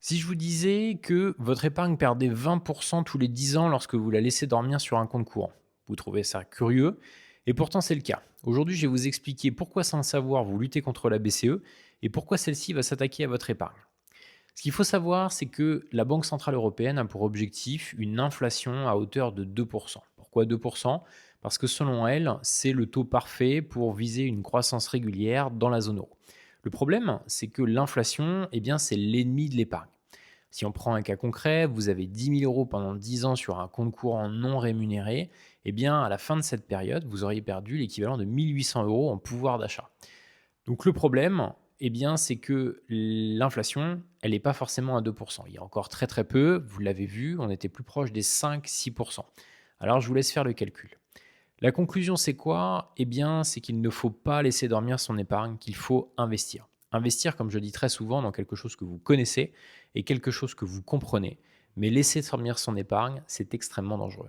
Si je vous disais que votre épargne perdait 20% tous les 10 ans lorsque vous la laissez dormir sur un compte courant, vous trouvez ça curieux, et pourtant c'est le cas. Aujourd'hui, je vais vous expliquer pourquoi sans le savoir, vous luttez contre la BCE et pourquoi celle-ci va s'attaquer à votre épargne. Ce qu'il faut savoir, c'est que la Banque Centrale Européenne a pour objectif une inflation à hauteur de 2%. Pourquoi 2%? Parce que selon elle, c'est le taux parfait pour viser une croissance régulière dans la zone euro. Le problème, c'est que l'inflation, eh bien, c'est l'ennemi de l'épargne. Si on prend un cas concret, vous avez 10 000 € pendant 10 ans sur un compte courant non rémunéré, eh bien, à la fin de cette période, vous auriez perdu l'équivalent de 1 800 € en pouvoir d'achat. Donc le problème, eh bien, c'est que l'inflation, elle n'est pas forcément à 2%. Il y a encore très très peu, vous l'avez vu, on était plus proche des 5-6%. Alors je vous laisse faire le calcul. La conclusion, c'est quoi? Eh bien, c'est qu'il ne faut pas laisser dormir son épargne, qu'il faut investir. Investir, comme je dis très souvent, dans quelque chose que vous connaissez et quelque chose que vous comprenez. Mais laisser dormir son épargne, c'est extrêmement dangereux.